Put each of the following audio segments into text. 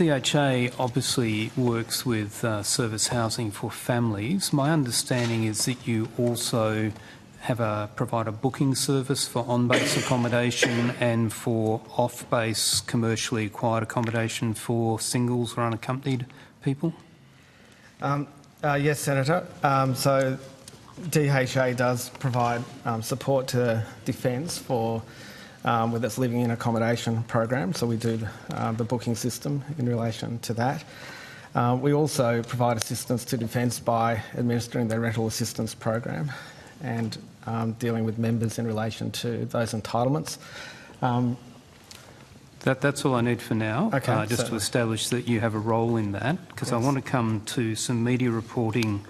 DHA obviously works with service housing for families. My understanding is that you also provide a booking service for on-base accommodation and for off-base commercially acquired accommodation for singles or unaccompanied people? Yes, Senator. So DHA does provide support to Defence for with its living in accommodation program, so we do the booking system in relation to that. We also provide assistance to Defence by administering their rental assistance program and dealing with members in relation to those entitlements. That's all I need for now, okay, just to establish that you have a role in that, because yes. I want to come to some media reporting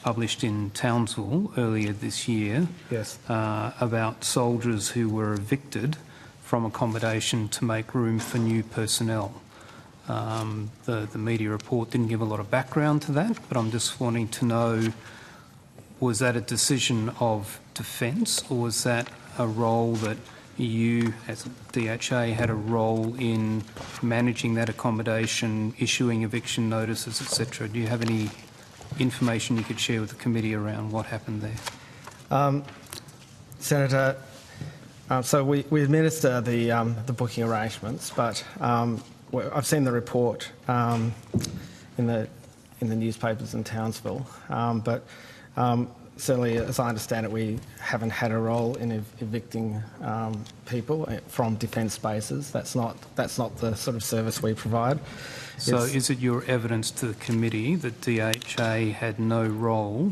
published in Townsville earlier this year yes. About soldiers who were evicted from accommodation to make room for new personnel. The media report didn't give a lot of background to that, but I'm just wanting to know, was that a decision of Defence, or was that a role that you, as DHA, had a role in managing that accommodation, issuing eviction notices, etc.? Do you have any information you could share with the committee around what happened there? Senator, so we administer the booking arrangements, but I've seen the report in the newspapers in Townsville, but certainly, as I understand it, we haven't had a role in evicting people from Defence bases. That's not the sort of service we provide. So is it your evidence to the committee that DHA had no role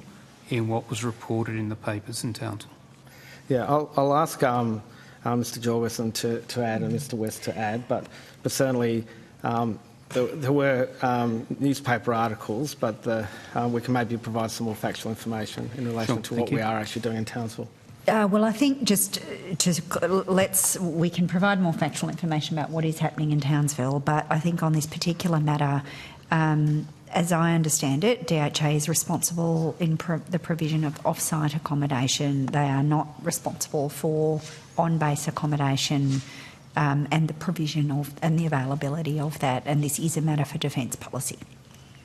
in what was reported in the papers in Townsville? Yeah, I'll ask Mr Jorgensen to add and Mr West to add, but certainly there were newspaper articles, but we can maybe provide some more factual information in relation to what we are actually doing in Townsville. Well, I think just we can provide more factual information about what is happening in Townsville, but I think on this particular matter, as I understand it, DHA is responsible in the provision of off-site accommodation. They are not responsible for on-base accommodation and the provision of and the availability of that, and this is a matter for Defence policy.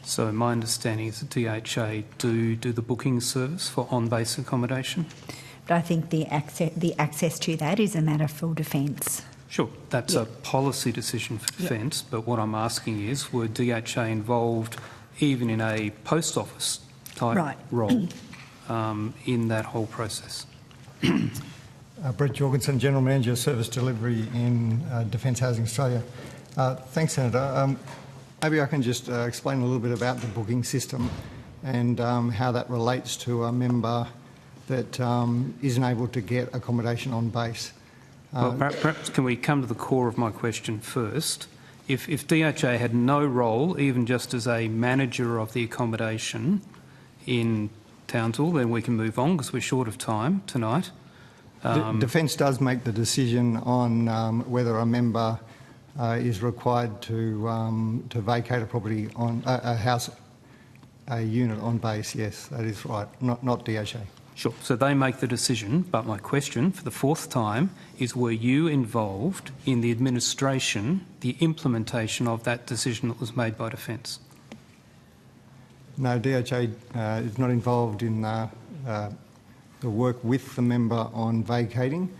So my understanding is that DHA do the booking service for on-base accommodation? But I think the access to that is a matter for Defence. Sure, that's a policy decision for Defence, but what I'm asking is, were DHA involved even in a post office type role in that whole process? Brett Jorgensen, General Manager, Service Delivery in Defence Housing Australia. Thanks, Senator. Maybe I can just explain a little bit about the booking system and how that relates to a member that isn't able to get accommodation on base. Well, perhaps can we come to the core of my question first? If DHA had no role, even just as a manager of the accommodation in Townsville, then we can move on because we're short of time tonight. Defence does make the decision on whether a member is required to vacate a property on a unit on base. Yes, that is right. Not DHA. Sure. So they make the decision, but my question for the fourth time is, were you involved in the administration, the implementation of that decision that was made by Defence? No, DHA is not involved in the work with the member on vacating.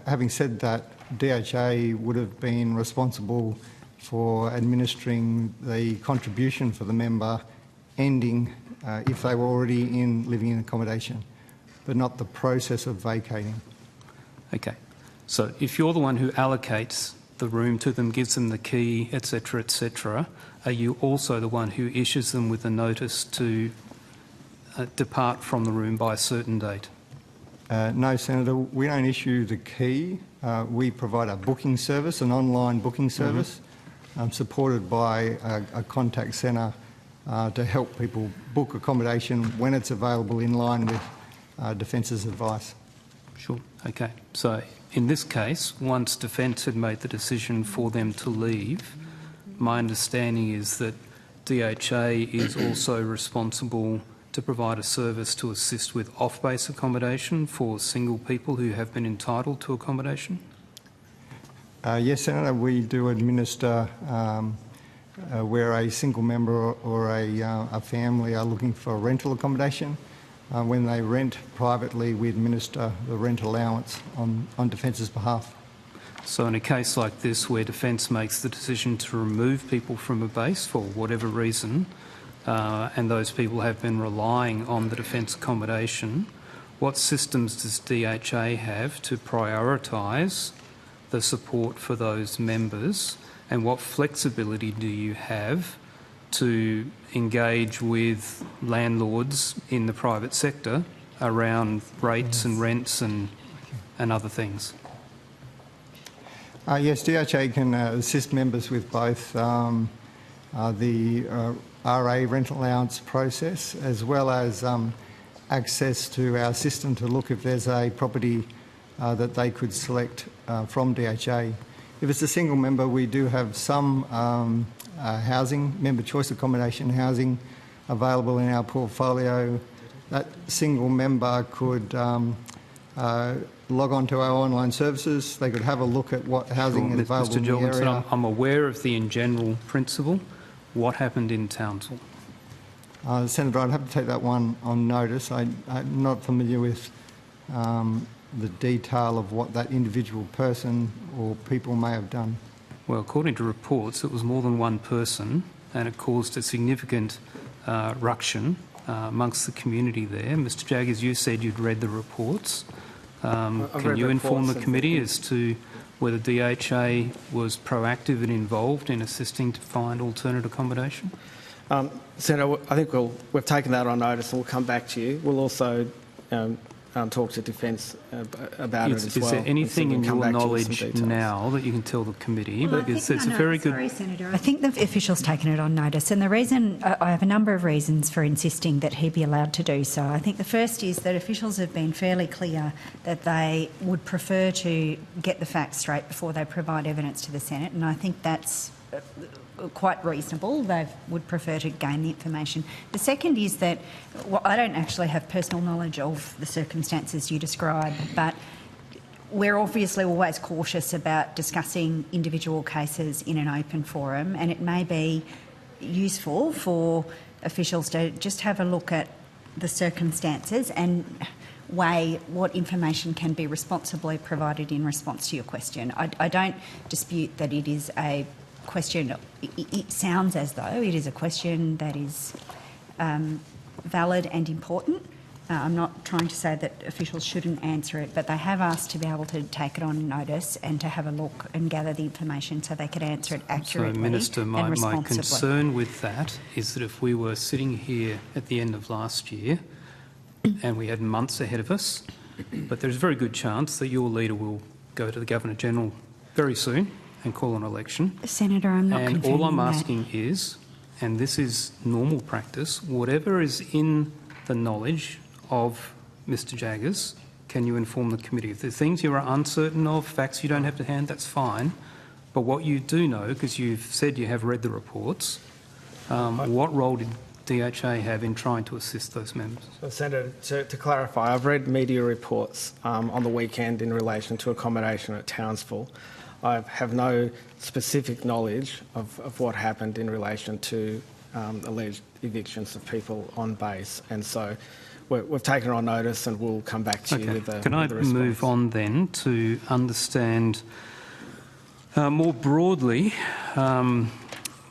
Having said that, DHA would have been responsible for administering the contribution for the member ending if they were already living in accommodation, but not the process of vacating. Okay. So if you're the one who allocates the room to them, gives them the key, etc., are you also the one who issues them with a notice to depart from the room by a certain date? No, Senator, we don't issue the key. We provide a booking service, an online booking service, supported by a contact centre to help people book accommodation when it's available in line with Defence's advice. Sure. Okay. So in this case, once Defence had made the decision for them to leave, my understanding is that DHA is also responsible to provide a service to assist with off-base accommodation for single people who have been entitled to accommodation? Yes, Senator, we do administer where a single member or a family are looking for rental accommodation. When they rent privately, we administer the rent allowance on Defence's behalf. So in a case like this where Defence makes the decision to remove people from a base for whatever reason, and those people have been relying on the Defence accommodation, what systems does DHA have to prioritise the support for those members, and what flexibility do you have to engage with landlords in the private sector around rates and rents and other things? Yes, DHA can assist members with both the RA rental allowance process as well as access to our system to look if there's a property that they could select from DHA. If it's a single member, we do have some housing, member choice accommodation housing available in our portfolio. That single member could log on to our online services. They could have a look at what housing is available in the area. I'm aware of the in general principle. What happened in Townsville? Senator, I'd have to take that one on notice. I'm not familiar with the detail of what that individual person or people may have done. Well, according to reports, it was more than one person, and it caused a significant ruction amongst the community there. Mr Jaggers, you said you'd read the reports. Can you inform the committee as to whether DHA was proactive and involved in assisting to find alternate accommodation? Senator, I think we've taken that on notice and we'll come back to you. We'll also talk to Defence about it as well. Is there anything in your knowledge now that you can tell the committee? Well, because it's a very good... Sorry, Senator. I think the official's taken it on notice, and the reason, I have a number of reasons for insisting that he be allowed to do so. I think the first is that officials have been fairly clear that they would prefer to get the facts straight before they provide evidence to the Senate, and I think that's quite reasonable. They would prefer to gain the information. The second is that I don't actually have personal knowledge of the circumstances you describe, but we're obviously always cautious about discussing individual cases in an open forum, and it may be useful for officials to just have a look at the circumstances and weigh what information can be responsibly provided in response to your question. I don't dispute that it is a question. It sounds as though it is a question that is valid and important. I'm not trying to say that officials shouldn't answer it, but they have asked to be able to take it on notice and to have a look and gather the information so they could answer it accurately. So, Minister, my responsibly. concern with that is that if we were sitting here at the end of last year and we had months ahead of us, but there's a very good chance that your leader will go to the Governor-General very soon and call an election. Senator, I'm not confirming that. And all I'm asking is, and this is normal practice, whatever is in the knowledge of Mr Jaggers, can you inform the committee? If there's things you are uncertain of, facts you don't have to hand, that's fine. But what you do know, because you've said you have read the reports, what role did DHA have in trying to assist those members? So, Senator, to clarify, I've read media reports on the weekend in relation to accommodation at Townsville. I have no specific knowledge of what happened in relation to alleged evictions of people on base, and so we've taken it on notice and we'll come back to you with the Can I move on then to understand more broadly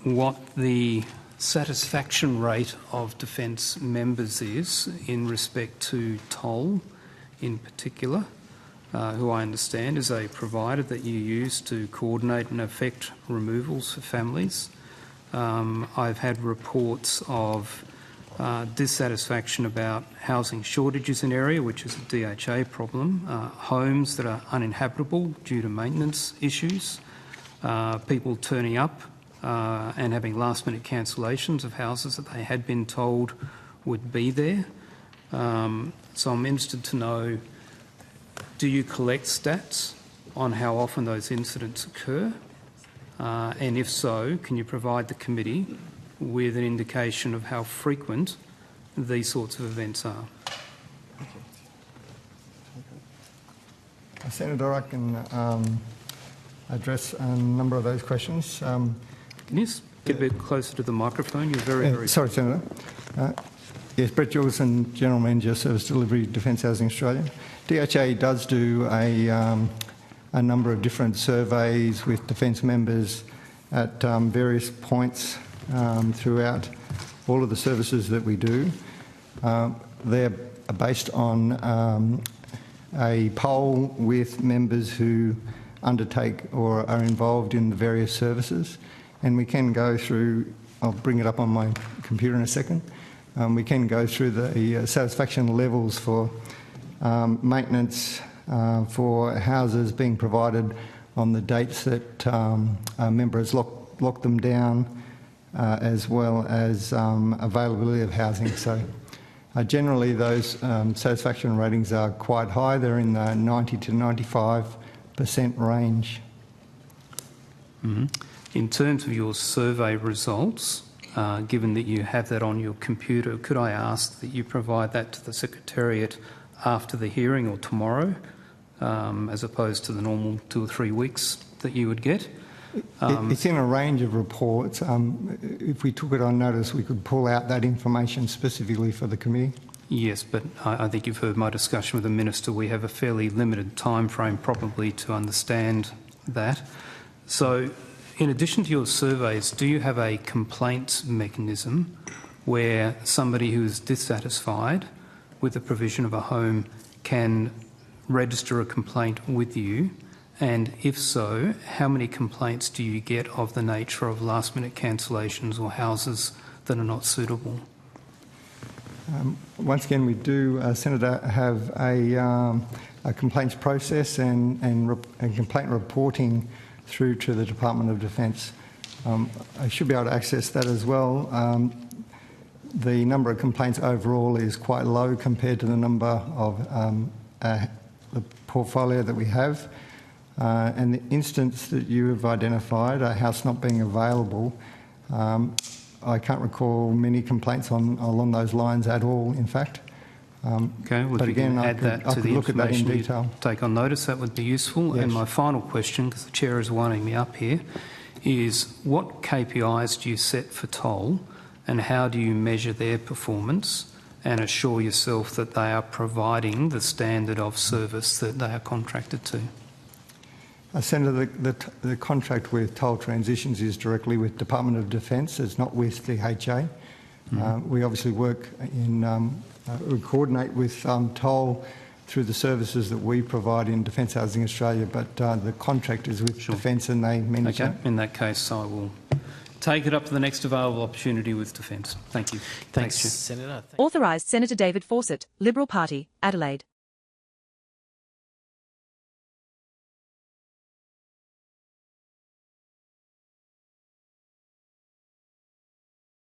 what the satisfaction rate of Defence members is in respect to toll in particular? Who I understand is a provider that you use to coordinate and effect removals for families. I've had reports of dissatisfaction about housing shortages in area, which is a DHA problem, homes that are uninhabitable due to maintenance issues, people turning up and having last-minute cancellations of houses that they had been told would be there. So I'm interested to know, do you collect stats on how often those incidents occur? And if so, can you provide the committee with an indication of how frequent these sorts of events are? Senator, I can address a number of those questions. Can you get a bit closer to the microphone? You're very... Sorry, Senator. Yes, Brett Jorgensen, General Manager, Service Delivery, Defence Housing Australia. DHA does do a number of different surveys with Defence members at various points throughout all of the services that we do. They're based on a poll with members who undertake or are involved in the various services, and we can go through, I'll bring it up on my computer in a second, we can go through the satisfaction levels for maintenance for houses being provided on the dates that a member has locked them down, as well as availability of housing. So generally those satisfaction ratings are quite high. They're in the 90 to 95% range. Mm-hmm. In terms of your survey results, given that you have that on your computer, could I ask that you provide that to the Secretariat after the hearing or tomorrow, as opposed to the normal 2 or 3 weeks that you would get? It's in a range of reports. If we took it on notice, we could pull out that information specifically for the committee. Yes, but I think you've heard my discussion with the Minister. We have a fairly limited time frame probably to understand that. So in addition to your surveys, do you have a complaints mechanism where somebody who is dissatisfied with the provision of a home can register a complaint with you? And if so, how many complaints do you get of the nature of last-minute cancellations or houses that are not suitable? Once again, we do, Senator, have a complaints process and complaint reporting through to the Department of Defence. I should be able to access that as well. The number of complaints overall is quite low compared to the number of the portfolio that we have. And the instance that you have identified, a house not being available, I can't recall many complaints along those lines at all, in fact. Okay, well, but if you again, can add that to the information you take on notice, that would be useful. Yes. And my final question, because the Chair is winding me up here, is what KPIs do you set for toll and how do you measure their performance and assure yourself that they are providing the standard of service that they are contracted to? Senator, the contract with Toll Transitions is directly with Department of Defence. It's not with DHA. We obviously work in, we coordinate with Toll through the services that we provide in Defence Housing Australia, but the contract is with Defence and they manage that. In that case, I will take it up to the next available opportunity with Defence. Thank you. Thanks Senator. Authorised Senator David Fawcett, Liberal Party, Adelaide.